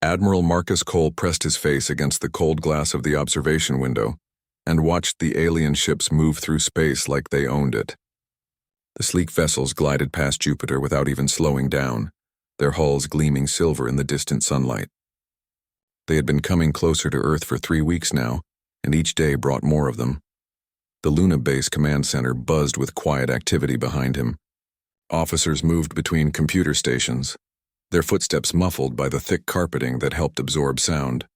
Admiral Marcus Cole pressed his face against the cold glass of the observation window and watched the alien ships move through space like they owned it. The sleek vessels glided past Jupiter without even slowing down, their hulls gleaming silver in the distant sunlight. They had been coming closer to Earth for 3 weeks now, and each day brought more of them. The Luna Base command center buzzed with quiet activity behind him. Officers moved between computer stations, their footsteps muffled by the thick carpeting that helped absorb sound.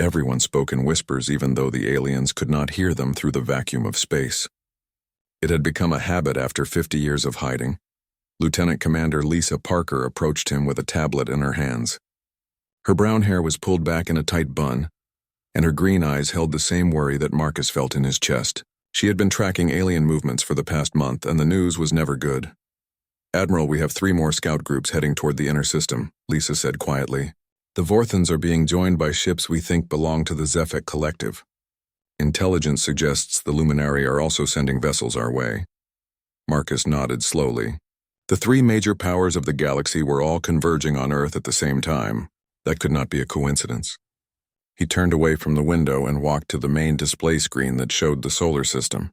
Everyone spoke in whispers even though the aliens could not hear them through the vacuum of space. It had become a habit after 50 years of hiding. Lieutenant Commander Lisa Parker approached him with a tablet in her hands. Her brown hair was pulled back in a tight bun, and her green eyes held the same worry that Marcus felt in his chest. She had been tracking alien movements for the past month, and the news was never good. "Admiral, we have 3 more scout groups heading toward the inner system," Lisa said quietly. "The Vorthans are being joined by ships we think belong to the Zephic Collective. Intelligence suggests the Luminari are also sending vessels our way." Marcus nodded slowly. The 3 major powers of the galaxy were all converging on Earth at the same time. That could not be a coincidence. He turned away from the window and walked to the main display screen that showed the solar system.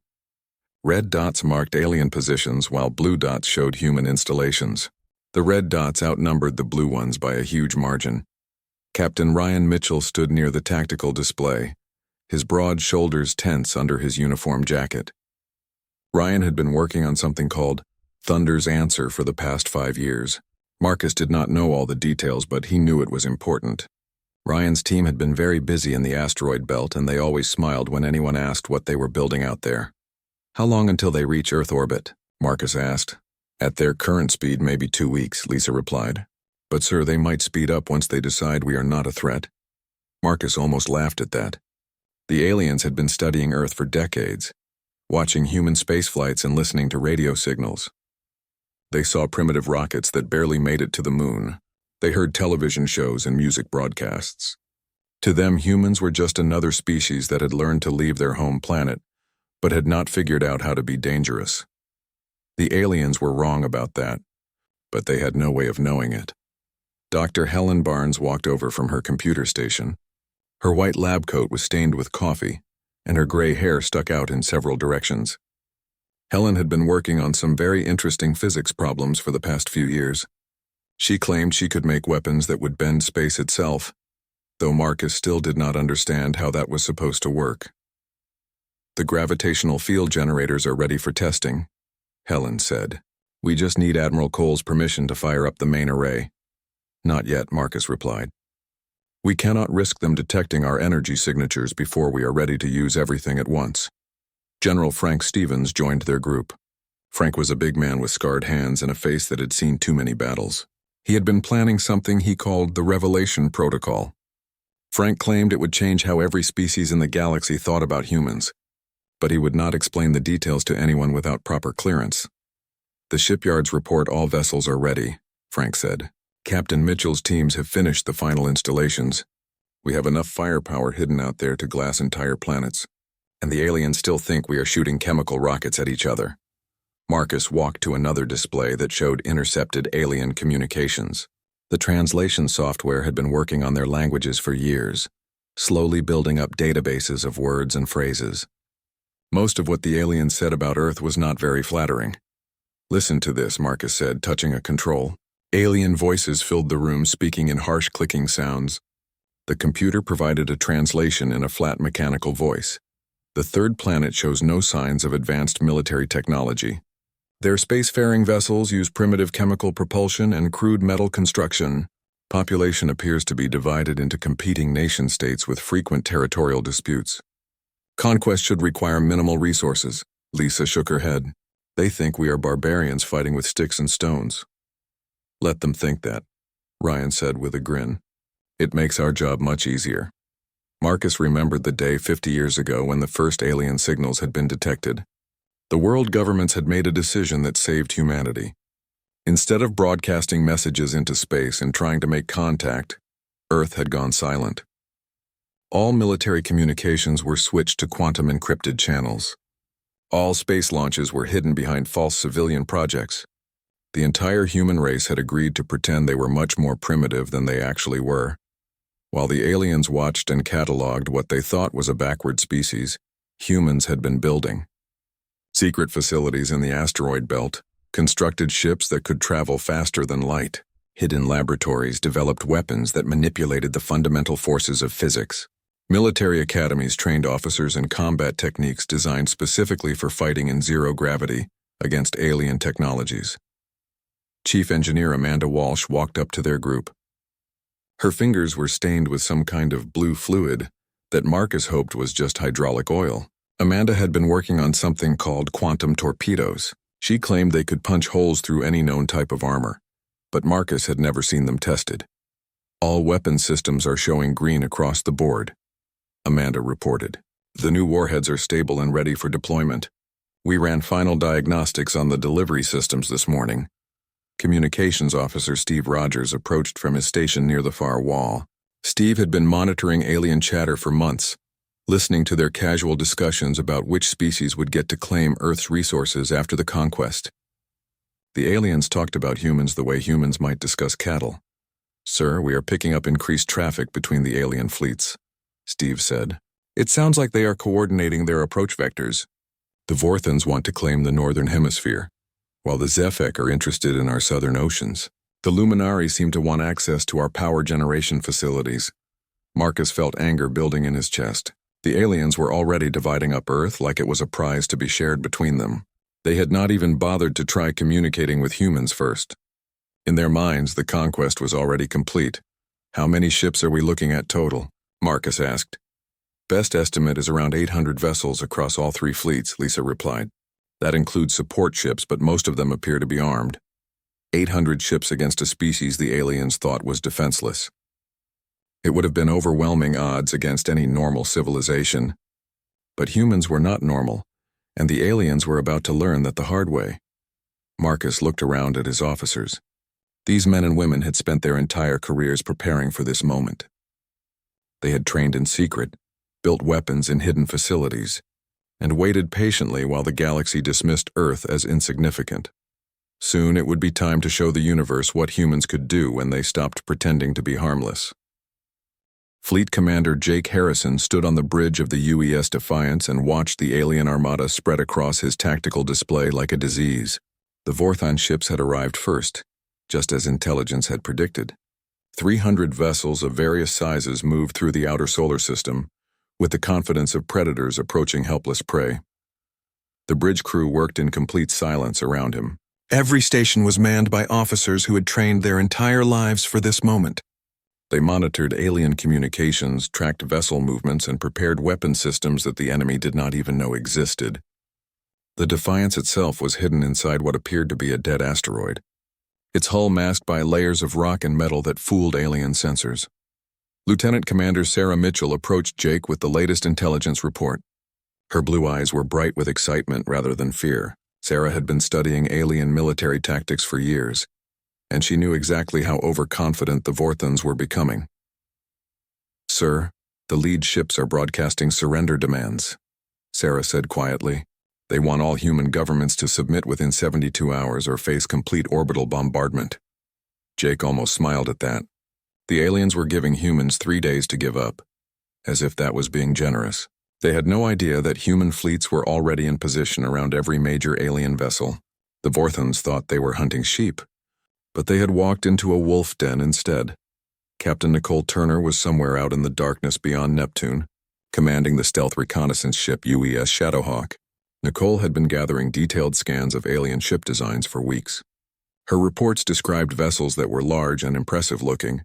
Red dots marked alien positions while blue dots showed human installations. The red dots outnumbered the blue ones by a huge margin. Captain Ryan Mitchell stood near the tactical display, his broad shoulders tense under his uniform jacket. Ryan had been working on something called Thunder's Answer for the past 5 years. Marcus did not know all the details, but he knew it was important. Ryan's team had been very busy in the asteroid belt, and they always smiled when anyone asked what they were building out there. "How long until they reach Earth orbit?" Marcus asked. "At their current speed, maybe 2 weeks," Lisa replied. "But sir, they might speed up once they decide we are not a threat." Marcus almost laughed at that. The aliens had been studying Earth for decades, watching human space flights and listening to radio signals. They saw primitive rockets that barely made it to the moon. They heard television shows and music broadcasts. To them, humans were just another species that had learned to leave their home planet, but had not figured out how to be dangerous. The aliens were wrong about that, but they had no way of knowing it. Dr. Helen Barnes walked over from her computer station. Her white lab coat was stained with coffee, and her gray hair stuck out in several directions. Helen had been working on some very interesting physics problems for the past few years. She claimed she could make weapons that would bend space itself, though Marcus still did not understand how that was supposed to work. "The gravitational field generators are ready for testing," Helen said. "We just need Admiral Cole's permission to fire up the main array." "Not yet," Marcus replied. "We cannot risk them detecting our energy signatures before we are ready to use everything at once." General Frank Stevens joined their group. Frank was a big man with scarred hands and a face that had seen too many battles. He had been planning something he called the Revelation Protocol. Frank claimed it would change how every species in the galaxy thought about humans, but he would not explain the details to anyone without proper clearance. "The shipyards report all vessels are ready," Frank said. "Captain Mitchell's teams have finished the final installations. We have enough firepower hidden out there to glass entire planets, and the aliens still think we are shooting chemical rockets at each other." Marcus walked to another display that showed intercepted alien communications. The translation software had been working on their languages for years, slowly building up databases of words and phrases. Most of what the aliens said about Earth was not very flattering. "Listen to this," Marcus said, touching a control. Alien voices filled the room, speaking in harsh clicking sounds. The computer provided a translation in a flat mechanical voice. "The third planet shows no signs of advanced military technology. Their spacefaring vessels use primitive chemical propulsion and crude metal construction. Population appears to be divided into competing nation-states with frequent territorial disputes. Conquest should require minimal resources." Lisa shook her head. "They think we are barbarians fighting with sticks and stones." "Let them think that," Ryan said with a grin. "It makes our job much easier." Marcus remembered the day 50 years ago when the first alien signals had been detected. The world governments had made a decision that saved humanity. Instead of broadcasting messages into space and trying to make contact, Earth had gone silent. All military communications were switched to quantum encrypted channels. All space launches were hidden behind false civilian projects. The entire human race had agreed to pretend they were much more primitive than they actually were. While the aliens watched and catalogued what they thought was a backward species, humans had been building secret facilities in the asteroid belt, constructed ships that could travel faster than light, hidden laboratories developed weapons that manipulated the fundamental forces of physics. Military academies trained officers in combat techniques designed specifically for fighting in zero gravity against alien technologies. Chief Engineer Amanda Walsh walked up to their group. Her fingers were stained with some kind of blue fluid that Marcus hoped was just hydraulic oil. Amanda had been working on something called quantum torpedoes. She claimed they could punch holes through any known type of armor, but Marcus had never seen them tested. All weapon systems are showing green across the board, Amanda reported. The new warheads are stable and ready for deployment. We ran final diagnostics on the delivery systems this morning. Communications Officer Steve Rogers approached from his station near the far wall. Steve had been monitoring alien chatter for months, listening to their casual discussions about which species would get to claim Earth's resources after the conquest. The aliens talked about humans the way humans might discuss cattle. "Sir, we are picking up increased traffic between the alien fleets," Steve said. "It sounds like they are coordinating their approach vectors. The Vorthans want to claim the northern hemisphere, while the Zefek are interested in our southern oceans. The Luminari seem to want access to our power generation facilities." Marcus felt anger building in his chest. The aliens were already dividing up Earth like it was a prize to be shared between them. They had not even bothered to try communicating with humans first. In their minds, the conquest was already complete. "How many ships are we looking at total?" Marcus asked. "Best estimate is around 800 vessels across all three fleets," Lisa replied. "That includes support ships, but most of them appear to be armed. 800 ships against a species the aliens thought was defenseless. It would have been overwhelming odds against any normal civilization. But humans were not normal, and the aliens were about to learn that the hard way." Marcus looked around at his officers. These men and women had spent their entire careers preparing for this moment. They had trained in secret, built weapons in hidden facilities, and waited patiently while the galaxy dismissed Earth as insignificant. Soon it would be time to show the universe what humans could do when they stopped pretending to be harmless. Fleet Commander Jake Harrison stood on the bridge of the UES Defiance and watched the alien armada spread across his tactical display like a disease. The Vorthon ships had arrived first, just as intelligence had predicted. 300 vessels of various sizes moved through the outer solar system, with the confidence of predators approaching helpless prey. The bridge crew worked in complete silence around him. Every station was manned by officers who had trained their entire lives for this moment. They monitored alien communications, tracked vessel movements, and prepared weapon systems that the enemy did not even know existed. The Defiance itself was hidden inside what appeared to be a dead asteroid, its hull masked by layers of rock and metal that fooled alien sensors. Lieutenant Commander Sarah Mitchell approached Jake with the latest intelligence report. Her blue eyes were bright with excitement rather than fear. Sarah had been studying alien military tactics for years, and she knew exactly how overconfident the Vorthans were becoming. "Sir, the lead ships are broadcasting surrender demands," Sarah said quietly. "They want all human governments to submit within 72 hours or face complete orbital bombardment." Jake almost smiled at that. The aliens were giving humans 3 days to give up, as if that was being generous. They had no idea that human fleets were already in position around every major alien vessel. The Vorthans thought they were hunting sheep, but they had walked into a wolf den instead. Captain Nicole Turner was somewhere out in the darkness beyond Neptune, commanding the stealth reconnaissance ship UES Shadowhawk. Nicole had been gathering detailed scans of alien ship designs for weeks. Her reports described vessels that were large and impressive looking,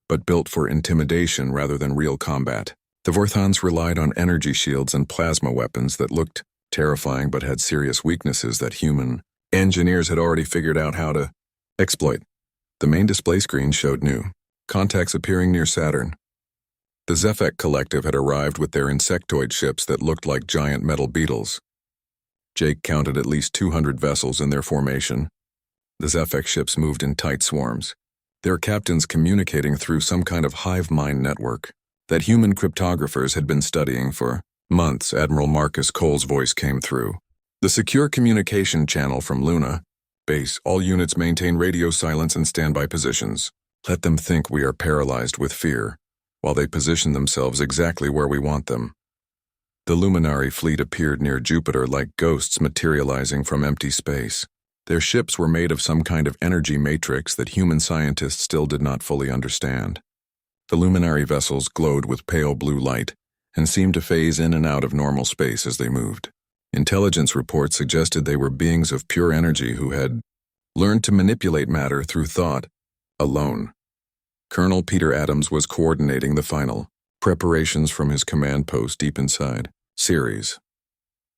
but built for intimidation rather than real combat. The Vorthans relied on energy shields and plasma weapons that looked terrifying but had serious weaknesses that human engineers had already figured out how to exploit. The main display screen showed new contacts appearing near Saturn. The Zefek Collective had arrived with their insectoid ships that looked like giant metal beetles. Jake counted at least 200 vessels in their formation. The Zefek ships moved in tight swarms, their captains communicating through some kind of hive mind network that human cryptographers had been studying for months. Admiral Marcus Cole's voice came through. "The secure communication channel from Luna. Base, all units maintain radio silence and standby positions. Let them think we are paralyzed with fear. while they position themselves exactly where we want them. The Luminary fleet appeared near Jupiter like ghosts materializing from empty space. Their ships were made of some kind of energy matrix that human scientists still did not fully understand. The Luminary vessels glowed with pale blue light and seemed to phase in and out of normal space as they moved. Intelligence reports suggested they were beings of pure energy who had learned to manipulate matter through thought alone. Colonel Peter Adams was coordinating the final preparations from his command post deep inside Ceres.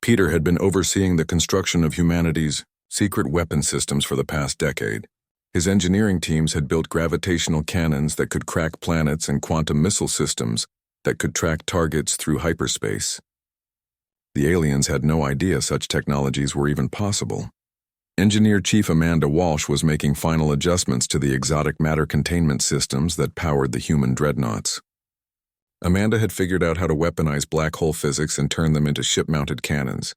Peter had been overseeing the construction of humanity's secret weapon systems for the past decade. His engineering teams had built gravitational cannons that could crack planets and quantum missile systems that could track targets through hyperspace. The aliens had no idea such technologies were even possible. Engineer Chief Amanda Walsh was making final adjustments to the exotic matter containment systems that powered the human dreadnoughts. Amanda had figured out how to weaponize black hole physics and turn them into ship-mounted cannons.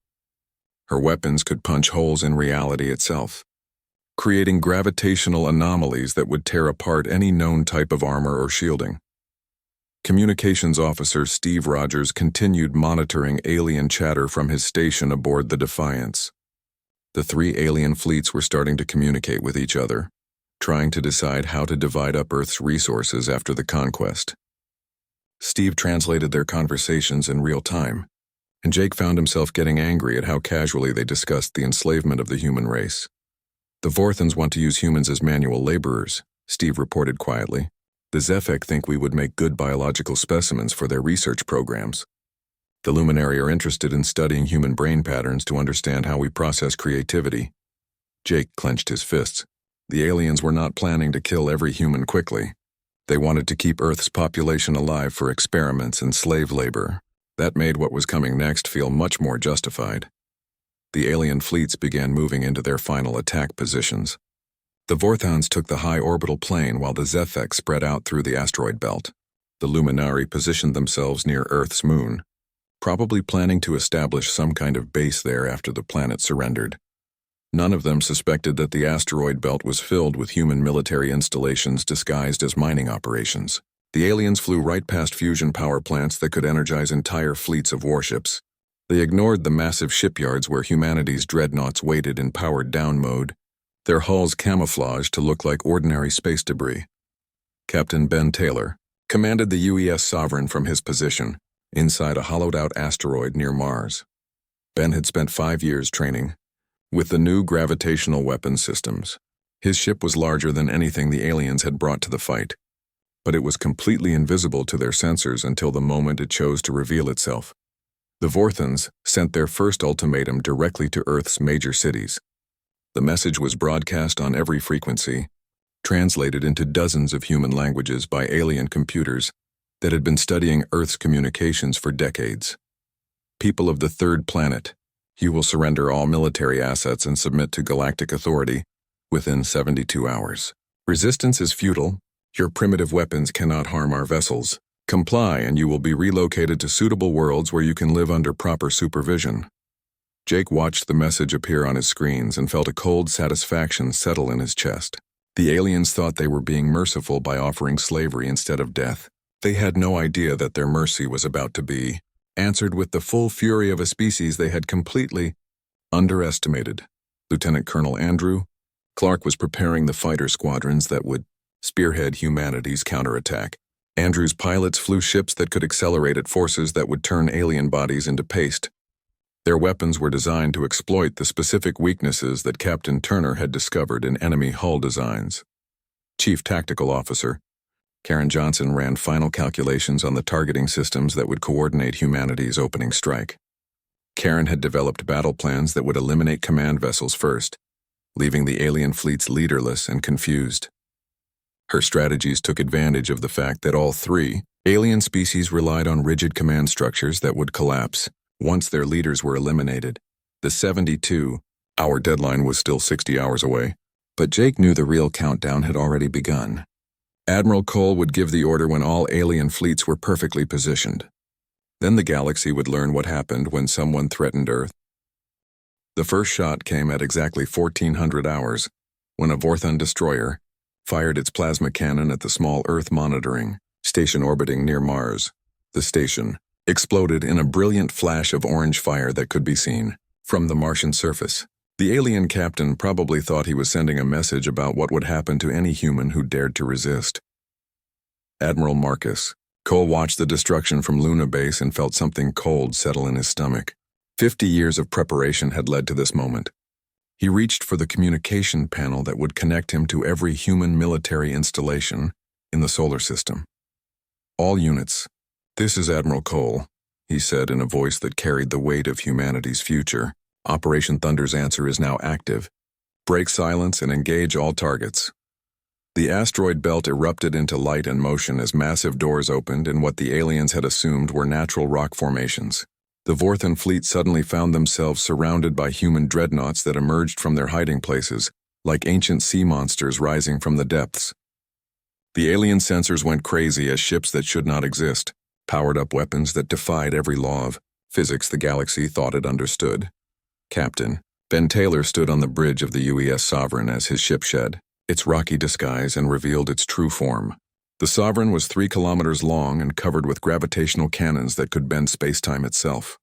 Her weapons could punch holes in reality itself, creating gravitational anomalies that would tear apart any known type of armor or shielding. Communications Officer Steve Rogers continued monitoring alien chatter from his station aboard the Defiance. The three alien fleets were starting to communicate with each other, trying to decide how to divide up Earth's resources after the conquest. Steve translated their conversations in real time, and Jake found himself getting angry at how casually they discussed the enslavement of the human race. The Vorthans want to use humans as manual laborers, Steve reported quietly. The Zefek think we would make good biological specimens for their research programs. The Luminary are interested in studying human brain patterns to understand how we process creativity. Jake clenched his fists. The aliens were not planning to kill every human quickly. They wanted to keep Earth's population alive for experiments and slave labor. That made what was coming next feel much more justified. The alien fleets began moving into their final attack positions. The Vorthans took the high orbital plane while the Zefek spread out through the asteroid belt. The Luminari positioned themselves near Earth's moon, probably planning to establish some kind of base there after the planet surrendered. None of them suspected that the asteroid belt was filled with human military installations disguised as mining operations. The aliens flew right past fusion power plants that could energize entire fleets of warships. They ignored the massive shipyards where humanity's dreadnoughts waited in powered-down mode, their hulls camouflaged to look like ordinary space debris. Captain Ben Taylor commanded the UES Sovereign from his position, inside a hollowed-out asteroid near Mars. Ben had spent 5 years training with the new gravitational weapon systems. His ship was larger than anything the aliens had brought to the fight, but it was completely invisible to their sensors until the moment it chose to reveal itself. The Vorthans sent their first ultimatum directly to Earth's major cities. The message was broadcast on every frequency, translated into dozens of human languages by alien computers that had been studying Earth's communications for decades. People of the third planet, you will surrender all military assets and submit to Galactic Authority within 72 hours. Resistance is futile. Your primitive weapons cannot harm our vessels. Comply and you will be relocated to suitable worlds where you can live under proper supervision. Jake watched the message appear on his screens and felt a cold satisfaction settle in his chest. The aliens thought they were being merciful by offering slavery instead of death. They had no idea that their mercy was about to be answered with the full fury of a species they had completely underestimated. Lieutenant Colonel Andrew Clark was preparing the fighter squadrons that would spearhead humanity's counterattack. Andrew's pilots flew ships that could accelerate at forces that would turn alien bodies into paste. Their weapons were designed to exploit the specific weaknesses that Captain Turner had discovered in enemy hull designs. Chief Tactical Officer Karen Johnson ran final calculations on the targeting systems that would coordinate humanity's opening strike. Karen had developed battle plans that would eliminate command vessels first, leaving the alien fleets leaderless and confused. Her strategies took advantage of the fact that all three alien species relied on rigid command structures that would collapse once their leaders were eliminated. The 72-hour deadline was still 60 hours away, but Jake knew the real countdown had already begun. Admiral Cole would give the order when all alien fleets were perfectly positioned. Then the galaxy would learn what happened when someone threatened Earth. The first shot came at exactly 1400 hours, when a Vorthon destroyer fired its plasma cannon at the small Earth monitoring station orbiting near Mars. The station exploded in a brilliant flash of orange fire that could be seen from the Martian surface. The alien captain probably thought he was sending a message about what would happen to any human who dared to resist. Admiral Marcus Cole watched the destruction from Luna Base and felt something cold settle in his stomach. 50 years of preparation had led to this moment. He reached for the communication panel that would connect him to every human military installation in the solar system. All units, this is Admiral Cole, he said in a voice that carried the weight of humanity's future. Operation Thunder's answer is now active. Break silence and engage all targets. The asteroid belt erupted into light and motion as massive doors opened in what the aliens had assumed were natural rock formations. The Vorthan fleet suddenly found themselves surrounded by human dreadnoughts that emerged from their hiding places, like ancient sea monsters rising from the depths. The alien sensors went crazy as ships that should not exist powered up weapons that defied every law of physics the galaxy thought it understood. Captain Ben Taylor stood on the bridge of the UES Sovereign as his ship shed its rocky disguise and revealed its true form. The Sovereign was 3 kilometers long and covered with gravitational cannons that could bend space-time itself.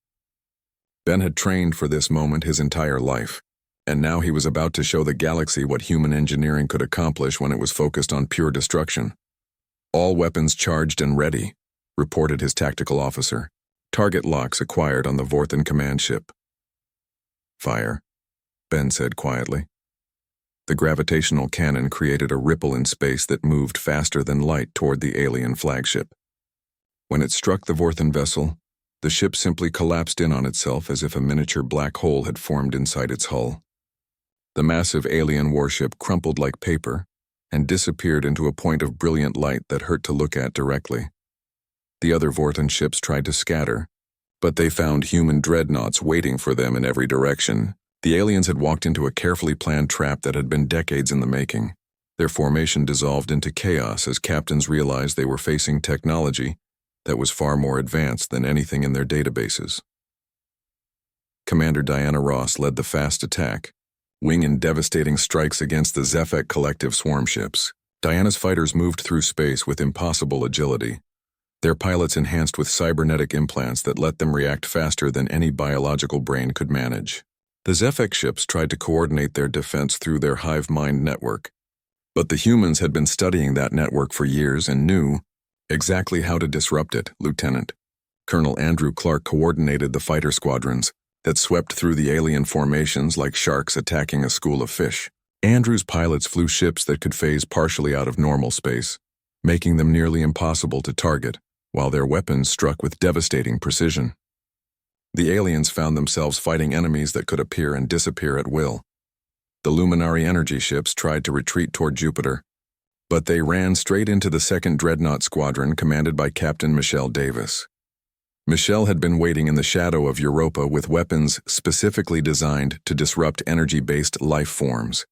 Ben had trained for this moment his entire life, and now he was about to show the galaxy what human engineering could accomplish when it was focused on pure destruction. All weapons charged and ready, reported his tactical officer. Target locks acquired on the Vorthan command ship. Fire, Ben said quietly. The gravitational cannon created a ripple in space that moved faster than light toward the alien flagship. When it struck the Vorthan vessel, the ship simply collapsed in on itself as if a miniature black hole had formed inside its hull. The massive alien warship crumpled like paper and disappeared into a point of brilliant light that hurt to look at directly. The other Vorthan ships tried to scatter, but they found human dreadnoughts waiting for them in every direction. The aliens had walked into a carefully planned trap that had been decades in the making. Their formation dissolved into chaos as captains realized they were facing technology that was far more advanced than anything in their databases. Commander Diana Ross led the fast attack, winging devastating strikes against the Zefek collective swarm ships. Diana's fighters moved through space with impossible agility, their pilots enhanced with cybernetic implants that let them react faster than any biological brain could manage. The Zefek ships tried to coordinate their defense through their hive mind network, but the humans had been studying that network for years and knew exactly how to disrupt it. Lieutenant Colonel Andrew Clark coordinated the fighter squadrons that swept through the alien formations like sharks attacking a school of fish. Andrew's pilots flew ships that could phase partially out of normal space, making them nearly impossible to target, while their weapons struck with devastating precision. The aliens found themselves fighting enemies that could appear and disappear at will. The Luminary energy ships tried to retreat toward Jupiter, but they ran straight into the 2nd Dreadnought Squadron commanded by Captain Michelle Davis. Michelle had been waiting in the shadow of Europa with weapons specifically designed to disrupt energy-based life forms.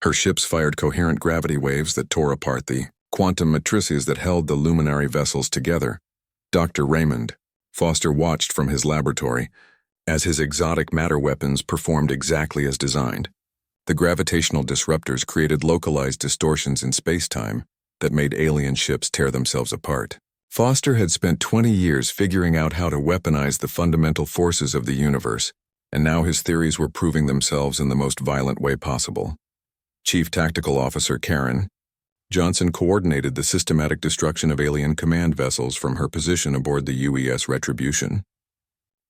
Her ships fired coherent gravity waves that tore apart the quantum matrices that held the luminary vessels together. Dr. Raymond Foster watched from his laboratory as his exotic matter weapons performed exactly as designed. The gravitational disruptors created localized distortions in space-time that made alien ships tear themselves apart. Foster had spent 20 years figuring out how to weaponize the fundamental forces of the universe, and now his theories were proving themselves in the most violent way possible. Chief Tactical Officer Karen Johnson coordinated the systematic destruction of alien command vessels from her position aboard the UES Retribution.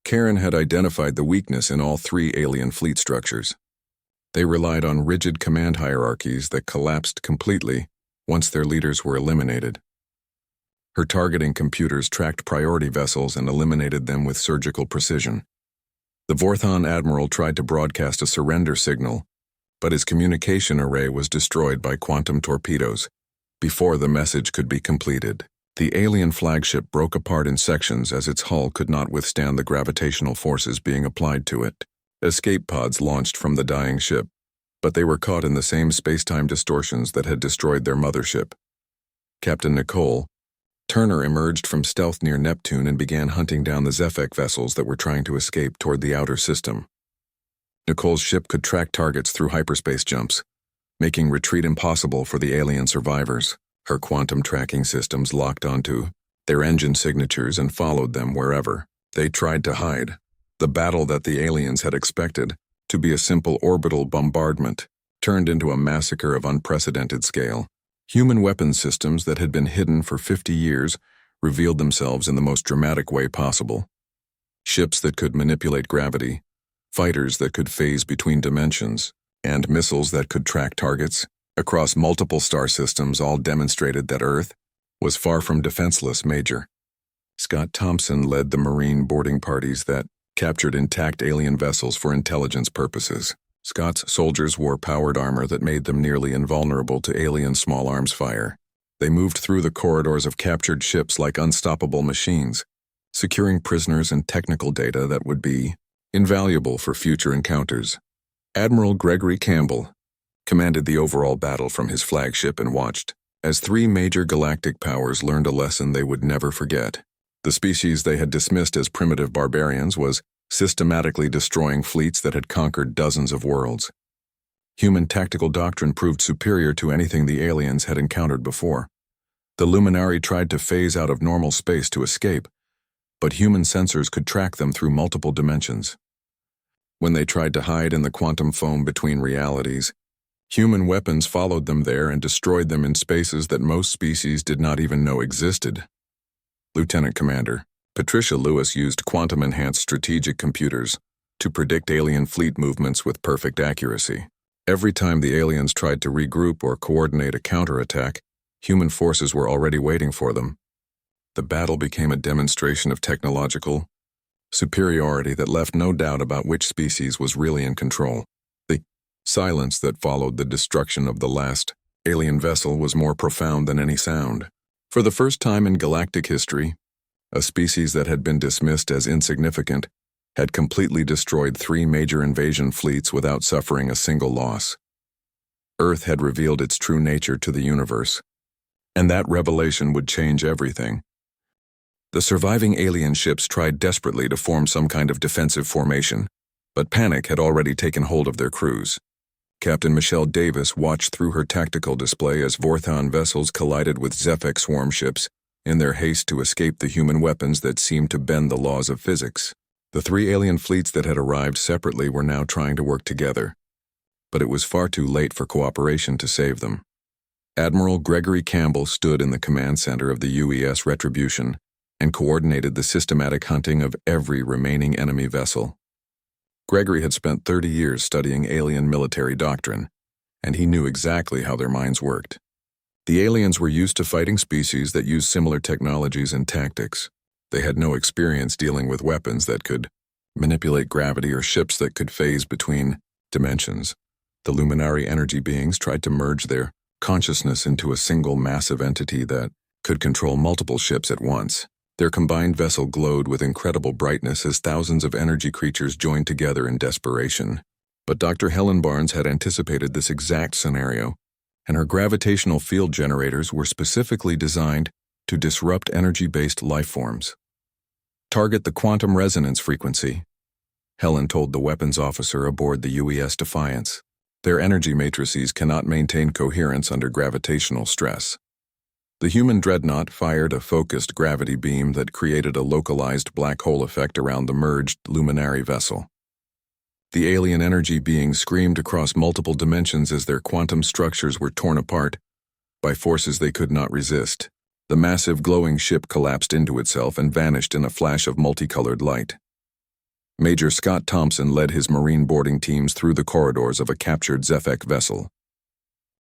Karen had identified the weakness in all 3 alien fleet structures. They relied on rigid command hierarchies that collapsed completely once their leaders were eliminated. Her targeting computers tracked priority vessels and eliminated them with surgical precision. The Vorthan admiral tried to broadcast a surrender signal, but his communication array was destroyed by quantum torpedoes before the message could be completed. The alien flagship broke apart in sections as its hull could not withstand the gravitational forces being applied to it. Escape pods launched from the dying ship, but they were caught in the same space-time distortions that had destroyed their mothership. Captain Nicole Turner emerged from stealth near Neptune and began hunting down the Zefek vessels that were trying to escape toward the outer system. Nicole's ship could track targets through hyperspace jumps, making retreat impossible for the alien survivors. Her quantum tracking systems locked onto their engine signatures and followed them wherever they tried to hide. The battle that the aliens had expected to be a simple orbital bombardment turned into a massacre of unprecedented scale. Human weapons systems that had been hidden for 50 years revealed themselves in the most dramatic way possible. Ships that could manipulate gravity, fighters that could phase between dimensions, and missiles that could track targets across multiple star systems all demonstrated that Earth was far from defenseless, Major. Scott Thompson led the Marine boarding parties that captured intact alien vessels for intelligence purposes. Scott's soldiers wore powered armor that made them nearly invulnerable to alien small arms fire. They moved through the corridors of captured ships like unstoppable machines, securing prisoners and technical data that would be invaluable for future encounters. Admiral Gregory Campbell commanded the overall battle from his flagship and watched as three major galactic powers learned a lesson they would never forget. The species they had dismissed as primitive barbarians was systematically destroying fleets that had conquered dozens of worlds. Human tactical doctrine proved superior to anything the aliens had encountered before. The Luminari tried to phase out of normal space to escape, but human sensors could track them through multiple dimensions. When they tried to hide in the quantum foam between realities, human weapons followed them there and destroyed them in spaces that most species did not even know existed. Lieutenant Commander Patricia Lewis used quantum-enhanced strategic computers to predict alien fleet movements with perfect accuracy. Every time the aliens tried to regroup or coordinate a counterattack, human forces were already waiting for them. The battle became a demonstration of technological superiority that left no doubt about which species was really in control. The silence that followed the destruction of the last alien vessel was more profound than any sound. For the first time in galactic history, a species that had been dismissed as insignificant had completely destroyed three major invasion fleets without suffering a single loss. Earth had revealed its true nature to the universe, and that revelation would change everything. The surviving alien ships tried desperately to form some kind of defensive formation, but panic had already taken hold of their crews. Captain Michelle Davis watched through her tactical display as Vorthon vessels collided with Zefek swarm ships in their haste to escape the human weapons that seemed to bend the laws of physics. The three alien fleets that had arrived separately were now trying to work together, but it was far too late for cooperation to save them. Admiral Gregory Campbell stood in the command center of the UES Retribution and coordinated the systematic hunting of every remaining enemy vessel. Gregory had spent 30 years studying alien military doctrine, and he knew exactly how their minds worked. The aliens were used to fighting species that used similar technologies and tactics. They had no experience dealing with weapons that could manipulate gravity or ships that could phase between dimensions. The Luminari energy beings tried to merge their consciousness into a single massive entity that could control multiple ships at once. Their combined vessel glowed with incredible brightness as thousands of energy creatures joined together in desperation. But Dr. Helen Barnes had anticipated this exact scenario, and her gravitational field generators were specifically designed to disrupt energy-based life forms. Target the quantum resonance frequency, Helen told the weapons officer aboard the UES Defiance. Their energy matrices cannot maintain coherence under gravitational stress. The human Dreadnought fired a focused gravity beam that created a localized black hole effect around the merged Luminari vessel. The alien energy beings screamed across multiple dimensions as their quantum structures were torn apart by forces they could not resist. The massive glowing ship collapsed into itself and vanished in a flash of multicolored light. Major Scott Thompson led his Marine boarding teams through the corridors of a captured Zefek vessel.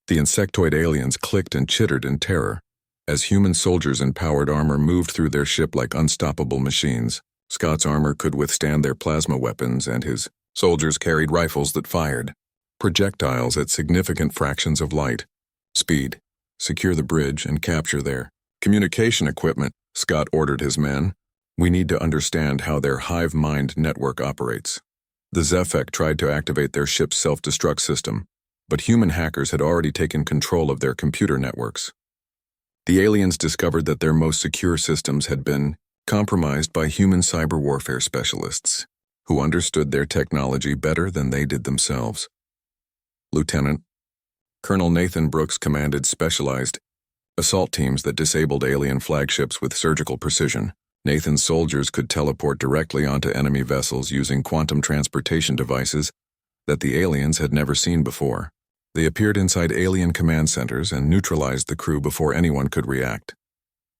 The insectoid aliens clicked and chittered in terror as human soldiers in powered armor moved through their ship like unstoppable machines. Scott's armor could withstand their plasma weapons, and his soldiers carried rifles that fired projectiles at significant fractions of light speed. Secure the bridge and capture their communication equipment, Scott ordered his men. We need to understand how their hive mind network operates. The Zefek tried to activate their ship's self-destruct system, but human hackers had already taken control of their computer networks. The aliens discovered that their most secure systems had been compromised by human cyber warfare specialists, who understood their technology better than they did themselves. Lieutenant Colonel Nathan Brooks commanded Specialized assault teams that disabled alien flagships with surgical precision. Nathan's soldiers could teleport directly onto enemy vessels using quantum transportation devices that the aliens had never seen before. They appeared inside alien command centers and neutralized the crew before anyone could react.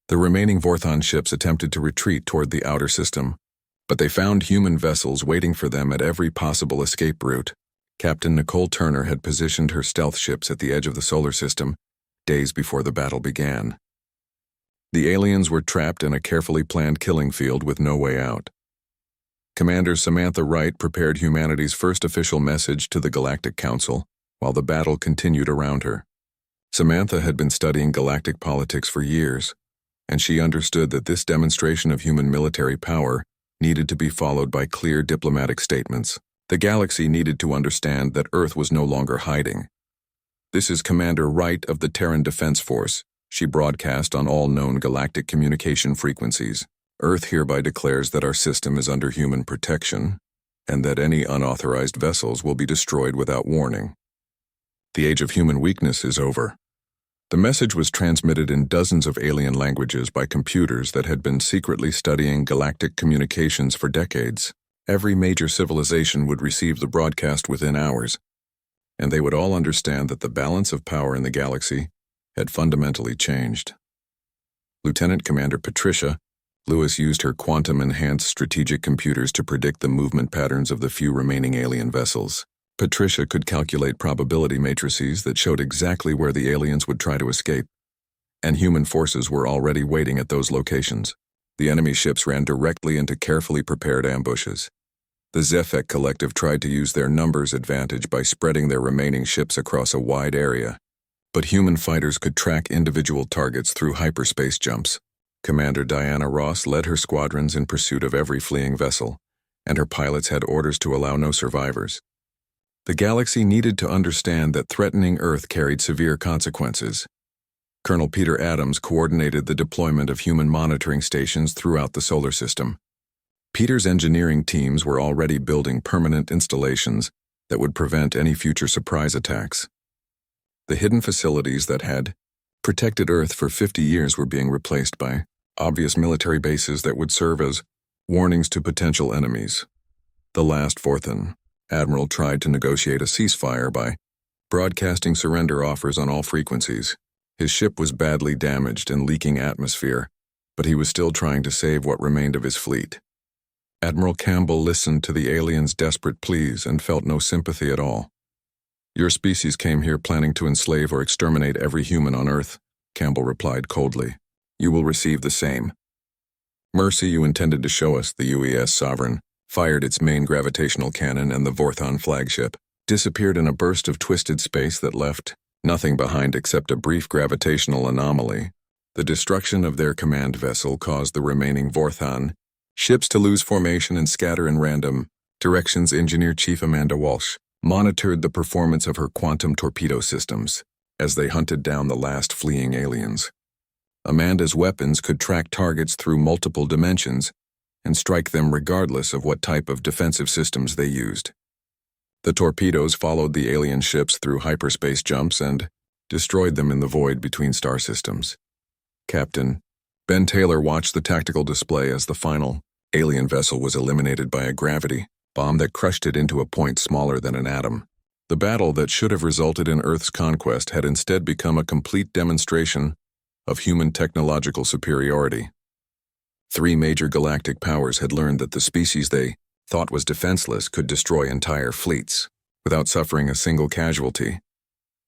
The remaining Vorthon ships attempted to retreat toward the outer system, but they found human vessels waiting for them at every possible escape route. Captain Nicole Turner had positioned her stealth ships at the edge of the solar system days before the battle began. The aliens were trapped in a carefully planned killing field with no way out. Commander Samantha Wright prepared humanity's first official message to the Galactic Council while the battle continued around her. Samantha had been studying galactic politics for years, and she understood that this demonstration of human military power needed to be followed by clear diplomatic statements. The galaxy needed to understand that Earth was no longer hiding. "This is Commander Wright of the Terran Defense Force," she broadcast on all known galactic communication frequencies. "Earth hereby declares that our system is under human protection, and that any unauthorized vessels will be destroyed without warning. The age of human weakness is over." The message was transmitted in dozens of alien languages by computers that had been secretly studying galactic communications for decades. Every major civilization would receive the broadcast within hours, and they would all understand that the balance of power in the galaxy had fundamentally changed. Lieutenant Commander Patricia Lewis used her quantum-enhanced strategic computers to predict the movement patterns of the few remaining alien vessels. Patricia could calculate probability matrices that showed exactly where the aliens would try to escape, and human forces were already waiting at those locations. The enemy ships ran directly into carefully prepared ambushes. The Zefek Collective tried to use their numbers advantage by spreading their remaining ships across a wide area, but human fighters could track individual targets through hyperspace jumps. Commander Diana Ross led her squadrons in pursuit of every fleeing vessel, and her pilots had orders to allow no survivors. The galaxy needed to understand that threatening Earth carried severe consequences. Colonel Peter Adams coordinated the deployment of human monitoring stations throughout the solar system. Peter's engineering teams were already building permanent installations that would prevent any future surprise attacks. The hidden facilities that had protected Earth for 50 years were being replaced by obvious military bases that would serve as warnings to potential enemies. The last Vorthon admiral tried to negotiate a ceasefire by broadcasting surrender offers on all frequencies. His ship was badly damaged and leaking atmosphere, but he was still trying to save what remained of his fleet. Admiral Campbell listened to the aliens' desperate pleas and felt no sympathy at all. "Your species came here planning to enslave or exterminate every human on Earth," Campbell replied coldly. "You will receive the same. Mercy you intended to show us," the UES Sovereign fired its main gravitational cannon, and the Vorthon flagship disappeared in a burst of twisted space that left nothing behind except a brief gravitational anomaly. The destruction of their command vessel caused the remaining Vorthon ships to lose formation and scatter in random directions. Engineer Chief Amanda Walsh monitored the performance of her quantum torpedo systems as they hunted down the last fleeing aliens. Amanda's weapons could track targets through multiple dimensions and strike them regardless of what type of defensive systems they used. The torpedoes followed the alien ships through hyperspace jumps and destroyed them in the void between star systems. Captain Ben Taylor watched the tactical display as the final alien vessel was eliminated by a gravity bomb that crushed it into a point smaller than an atom. The battle that should have resulted in Earth's conquest had instead become a complete demonstration of human technological superiority. 3 major galactic powers had learned that the species they thought was defenseless could destroy entire fleets without suffering a single casualty.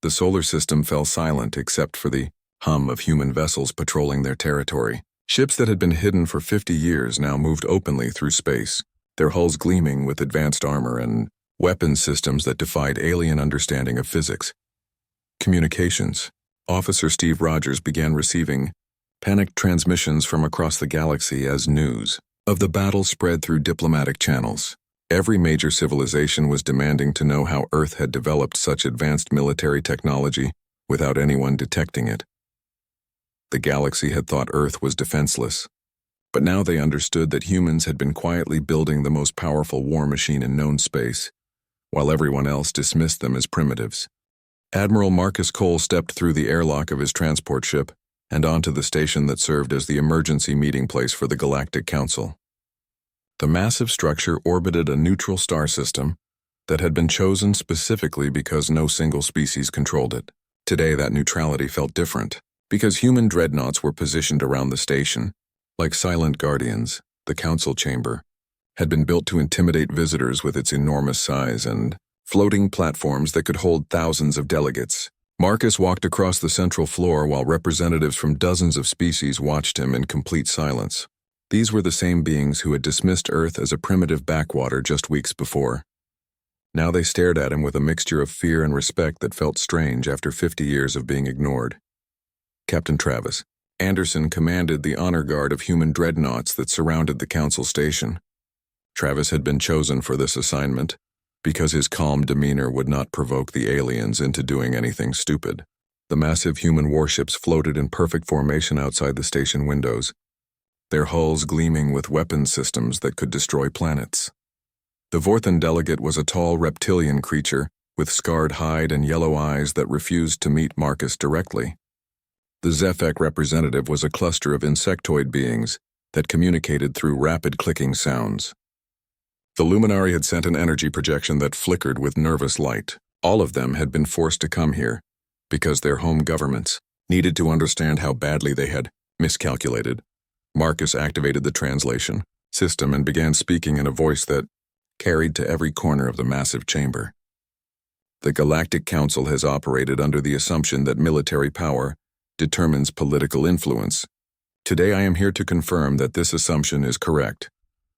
The solar system fell silent except for the hum of human vessels patrolling their territory. Ships that had been hidden for 50 years now moved openly through space, their hulls gleaming with advanced armor and weapons systems that defied alien understanding of physics. Communications. Officer Steve Rogers began receiving panicked transmissions from across the galaxy as news of the battle spread through diplomatic channels. Every major civilization was demanding to know how Earth had developed such advanced military technology without anyone detecting it. The galaxy had thought Earth was defenseless, but now they understood that humans had been quietly building the most powerful war machine in known space, while everyone else dismissed them as primitives. Admiral Marcus Cole stepped through the airlock of his transport ship and onto the station that served as the emergency meeting place for the Galactic Council. The massive structure orbited a neutral star system that had been chosen specifically because no single species controlled it. Today, that neutrality felt different, because human dreadnoughts were positioned around the station. Like silent guardians, the council chamber had been built to intimidate visitors with its enormous size and floating platforms that could hold thousands of delegates. Marcus walked across the central floor while representatives from dozens of species watched him in complete silence. These were the same beings who had dismissed Earth as a primitive backwater just weeks before. Now they stared at him with a mixture of fear and respect that felt strange after 50 years of being ignored. Captain Travis Anderson commanded the honor guard of human dreadnoughts that surrounded the council station. Travis had been chosen for this assignment because his calm demeanor would not provoke the aliens into doing anything stupid. The massive human warships floated in perfect formation outside the station windows, their hulls gleaming with weapons systems that could destroy planets. The Vorthan delegate was a tall reptilian creature with scarred hide and yellow eyes that refused to meet Marcus directly. The Zefek representative was a cluster of insectoid beings that communicated through rapid clicking sounds. The Luminary had sent an energy projection that flickered with nervous light. All of them had been forced to come here because their home governments needed to understand how badly they had miscalculated. Marcus activated the translation system and began speaking in a voice that carried to every corner of the massive chamber. The Galactic Council has operated under the assumption that military power determines political influence. Today I am here to confirm that this assumption is correct.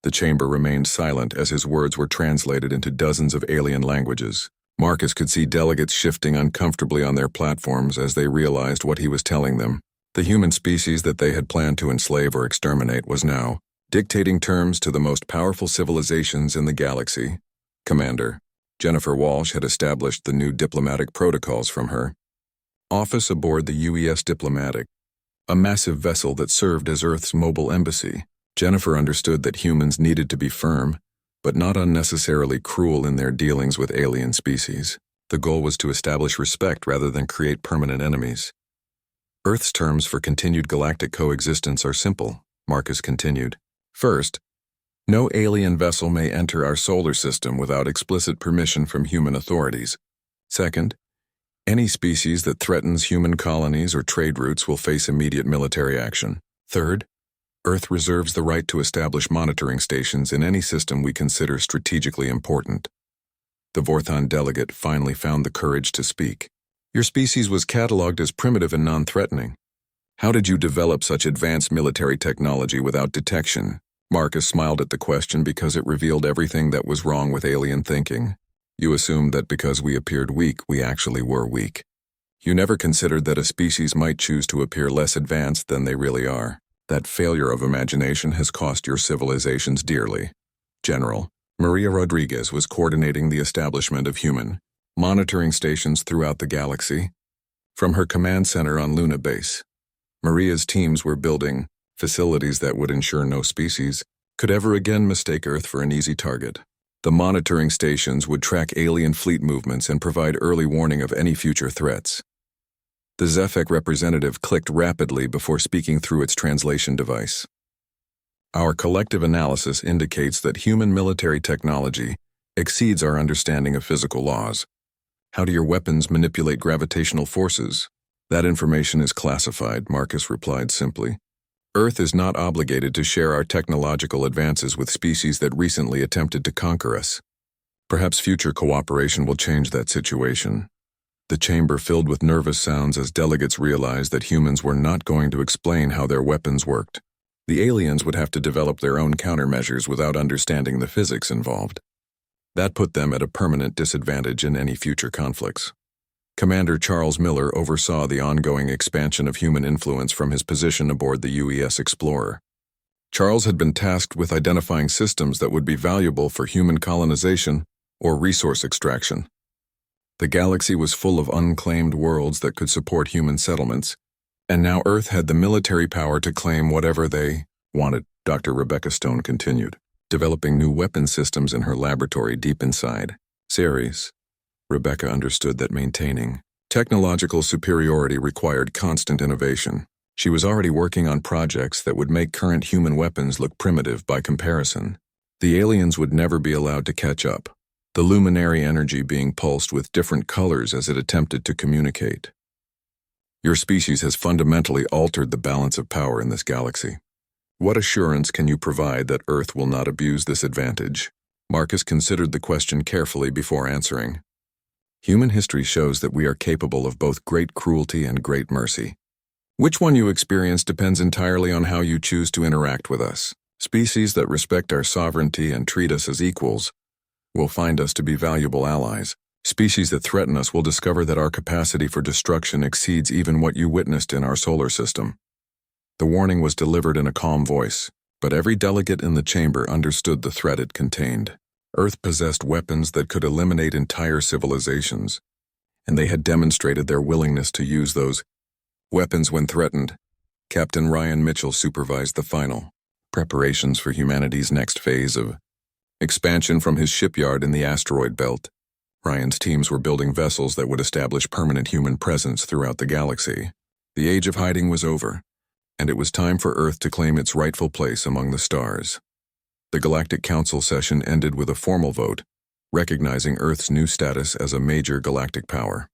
The chamber remained silent as his words were translated into dozens of alien languages. Marcus could see delegates shifting uncomfortably on their platforms as they realized what he was telling them. The human species that they had planned to enslave or exterminate was now dictating terms to the most powerful civilizations in the galaxy. Commander Jennifer Walsh had established the new diplomatic protocols from her office aboard the UES Diplomatic, a massive vessel that served as Earth's mobile embassy. Jennifer understood that humans needed to be firm, but not unnecessarily cruel in their dealings with alien species. The goal was to establish respect rather than create permanent enemies. Earth's terms for continued galactic coexistence are simple, Marcus continued. First, no alien vessel may enter our solar system without explicit permission from human authorities. Second, any species that threatens human colonies or trade routes will face immediate military action. Third, Earth reserves the right to establish monitoring stations in any system we consider strategically important. The Vorthan delegate finally found the courage to speak. Your species was catalogued as primitive and non-threatening. How did you develop such advanced military technology without detection? Marcus smiled at the question because it revealed everything that was wrong with alien thinking. You assumed that because we appeared weak, we actually were weak. You never considered that a species might choose to appear less advanced than they really are. That failure of imagination has cost your civilizations dearly. General Maria Rodriguez was coordinating the establishment of human monitoring stations throughout the galaxy. From her command center on Luna Base, Maria's teams were building facilities that would ensure no species could ever again mistake Earth for an easy target. The monitoring stations would track alien fleet movements and provide early warning of any future threats. The Zefek representative clicked rapidly before speaking through its translation device. Our collective analysis indicates that human military technology exceeds our understanding of physical laws. How do your weapons manipulate gravitational forces? That information is classified, Marcus replied simply. Earth is not obligated to share our technological advances with species that recently attempted to conquer us. Perhaps future cooperation will change that situation. The chamber filled with nervous sounds as delegates realized that humans were not going to explain how their weapons worked. The aliens would have to develop their own countermeasures without understanding the physics involved. That put them at a permanent disadvantage in any future conflicts. Commander Charles Miller oversaw the ongoing expansion of human influence from his position aboard the UES Explorer. Charles had been tasked with identifying systems that would be valuable for human colonization or resource extraction. The galaxy was full of unclaimed worlds that could support human settlements, and now Earth had the military power to claim whatever they wanted, Dr. Rebecca Stone continued, developing new weapon systems in her laboratory deep inside Ceres. Rebecca understood that maintaining technological superiority required constant innovation. She was already working on projects that would make current human weapons look primitive by comparison. The aliens would never be allowed to catch up, the luminary energy being pulsed with different colors as it attempted to communicate. Your species has fundamentally altered the balance of power in this galaxy. What assurance can you provide that Earth will not abuse this advantage? Marcus considered the question carefully before answering. Human history shows that we are capable of both great cruelty and great mercy. Which one you experience depends entirely on how you choose to interact with us. Species that respect our sovereignty and treat us as equals will find us to be valuable allies. Species that threaten us will discover that our capacity for destruction exceeds even what you witnessed in our solar system. The warning was delivered in a calm voice, but every delegate in the chamber understood the threat it contained. Earth possessed weapons that could eliminate entire civilizations, and they had demonstrated their willingness to use those weapons when threatened. Captain Ryan Mitchell supervised the final preparations for humanity's next phase of expansion from his shipyard in the asteroid belt. Ryan's teams were building vessels that would establish permanent human presence throughout the galaxy. The age of hiding was over, and it was time for Earth to claim its rightful place among the stars. The Galactic Council session ended with a formal vote, recognizing Earth's new status as a major galactic power.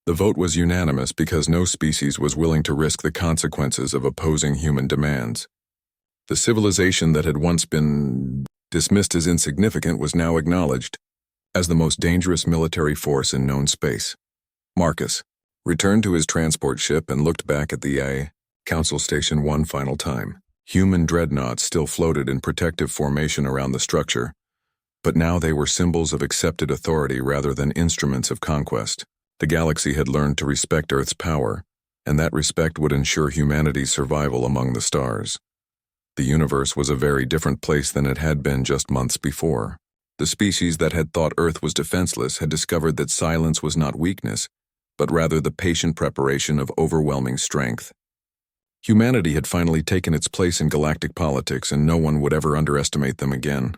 The vote was unanimous because no species was willing to risk the consequences of opposing human demands. The civilization that had once been dismissed as insignificant was now acknowledged as the most dangerous military force in known space. Marcus returned to his transport ship and looked back at the Council Station one final time. Human dreadnoughts still floated in protective formation around the structure, but now they were symbols of accepted authority rather than instruments of conquest. The galaxy had learned to respect Earth's power, and that respect would ensure humanity's survival among the stars. The universe was a very different place than it had been just months before. The species that had thought Earth was defenseless had discovered that silence was not weakness, but rather the patient preparation of overwhelming strength. Humanity had finally taken its place in galactic politics, and no one would ever underestimate them again.